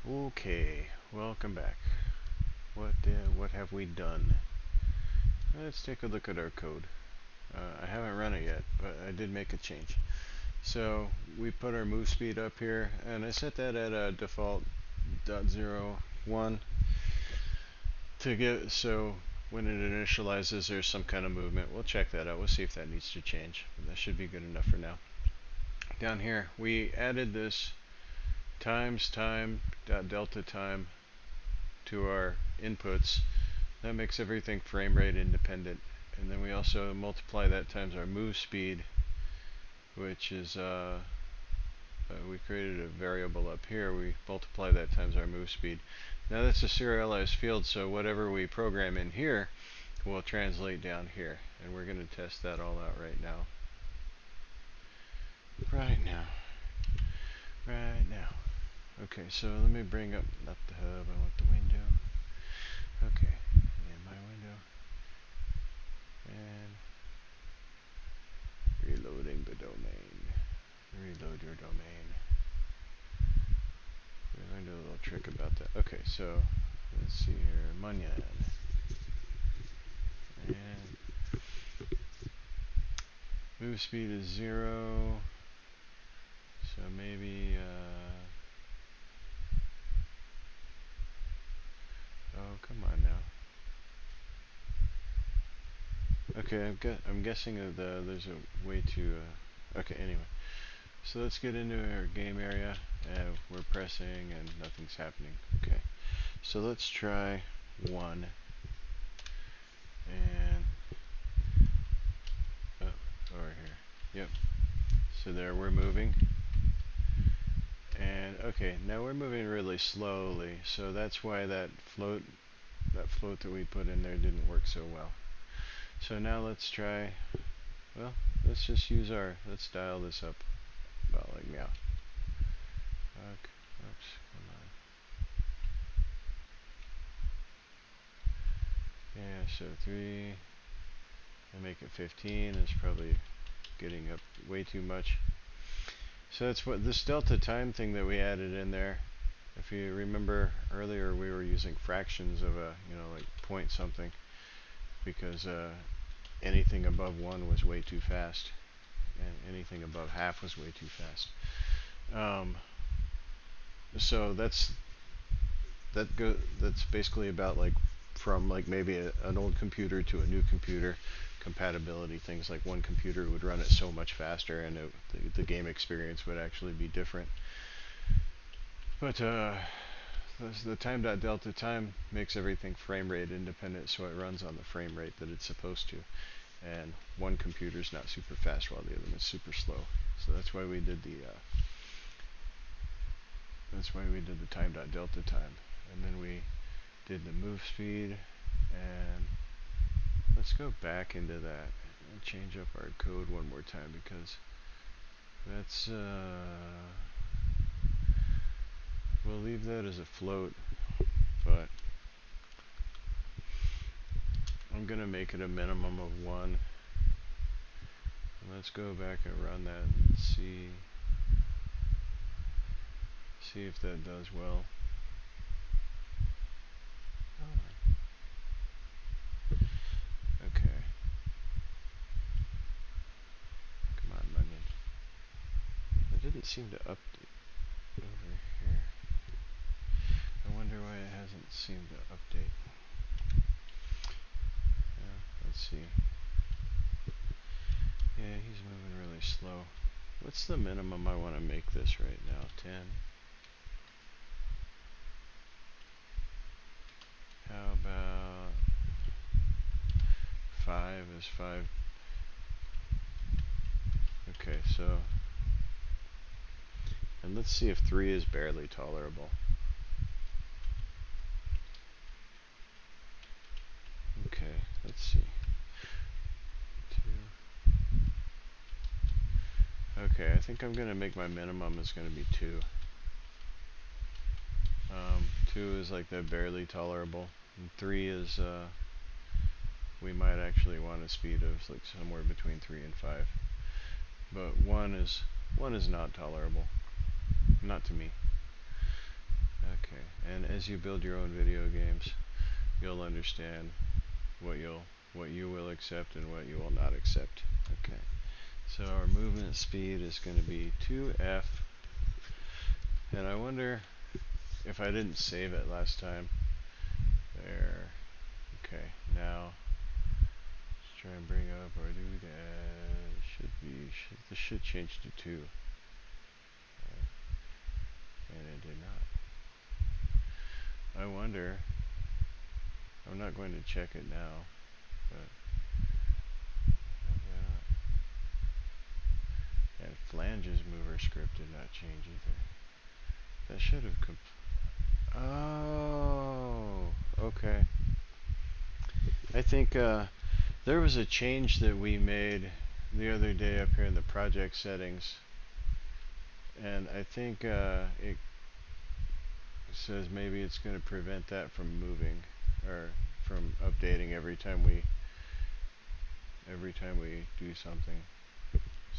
Okay, welcome back. What have we done? Let's take a look at our code. I haven't run it yet, but I did make a change. So we put our move speed up here, and I set that at a default .01 to get so when it initializes, there's some kind of movement. We'll check that out. We'll see if that needs to change. But that should be good enough for now. Down here, we added this times time .delta time to our inputs. That makes everything frame rate independent. And then we also multiply that times our move speed, which is we created a variable up here. We multiply that times our move speed. Now that's a serialized field, so whatever we program in here will translate down here. And we're going to test that all out right now. Right now. Okay, so let me bring up not the hub, I want the window. Okay, and my window. And reloading the domain. Reload your domain. We're going to do a little trick about that. Okay, so let's see here. Munyan. And move speed is 0. So maybe oh, come on now. Okay, I'm guessing that there's a way to okay, anyway. So let's get into our game area. We're pressing and nothing's happening. Okay. So let's try 1. And over here. Yep. So there we're moving. And okay, now we're moving really slowly. So that's why that float that we put in there didn't work so well. So now let's try, well, let's just use let's dial this up about like meow. Okay. Oops, come on. Yeah, so 3, and make it 15 is probably getting up way too much. So that's what this delta time thing that we added in there. If you remember earlier, we were using fractions of like point something, because anything above 1 was way too fast, and anything above half was way too fast. So that's basically about like from like maybe an old computer to a new computer compatibility. Things like one computer would run it so much faster, and the game experience would actually be different. But the time.delta time makes everything frame rate independent, so it runs on the frame rate that it's supposed to. And one computer's not super fast while the other one's super slow. So that's why we did the time.delta time. And then we did the move speed. And let's go back into that and change up our code one more time, because that's we'll leave that as a float, but I'm gonna make it a minimum of 1. Let's go back and run that and see if that does well. Okay. Come on, Onion. It didn't seem to update over here. I wonder why it hasn't seemed to update. Let's see. Yeah, he's moving really slow. What's the minimum I want to make this right now? 10. How about 5 is 5? Okay, so, and let's see if 3 is barely tolerable. Okay, let's see. 2. Okay, I think I'm going to make my minimum is going to be 2. 2 is like that barely tolerable, and 3 is we might actually want a speed of like somewhere between 3 and 5. But 1 is not tolerable. Not to me. Okay, And as you build your own video games, you'll understand what you will accept and what you will not accept. Okay. So our movement speed is going to be 2F. And I wonder if I didn't save it last time. There. Okay. Now let's try and bring up our doodad. This should change to 2. And it did not. I wonder. I'm not going to check it now, but and flanges mover script did not change either. That should have oh, okay. I think there was a change that we made the other day up here in the project settings, and I think it says maybe it's going to prevent that from moving or from updating every time we do something.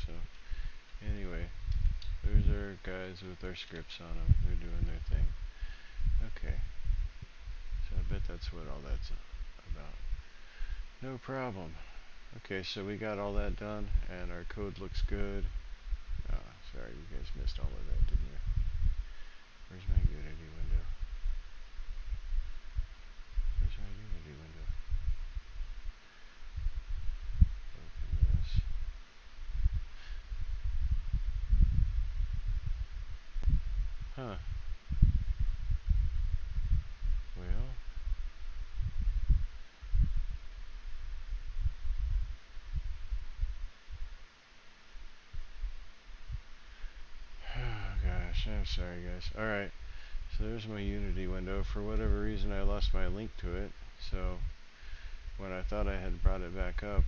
So anyway, there's our guys with our scripts on them. They're doing their thing. Okay. So I bet that's what all that's about. No problem. Okay, so we got all that done, and our code looks good. Oh, sorry, you guys missed all of that, didn't you? Where's my Unity window? Where's my Unity window? Open this. Huh. Well. Oh gosh, I'm sorry guys. Alright, so there's my Unity window. For whatever reason I lost my link to it, so when I thought I had brought it back up,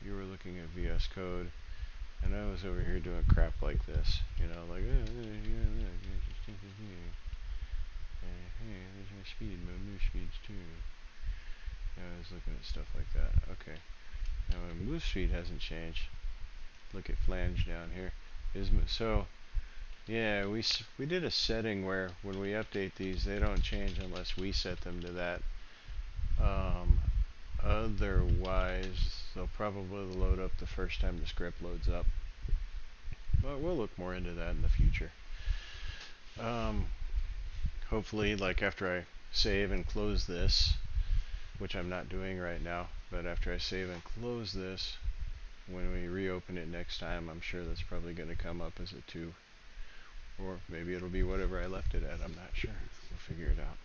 you were looking at VS Code, and I was over here doing crap like this, you know, like, hey, there's my speed, my move speeds too. I was looking at stuff like that. Okay, now my move speed hasn't changed. Look at flange down here. So yeah, we did a setting where when we update these, they don't change unless we set them to that. Otherwise, they'll probably load up the first time the script loads up. But we'll look more into that in the future. Hopefully, like after I save and close this, which I'm not doing right now, but after I save and close this, when we reopen it next time, I'm sure that's probably going to come up as a 2. Or maybe it'll be whatever I left it at. I'm not sure. We'll figure it out.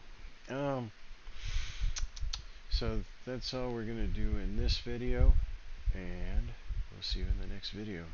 So that's all we're going to do in this video, and we'll see you in the next video.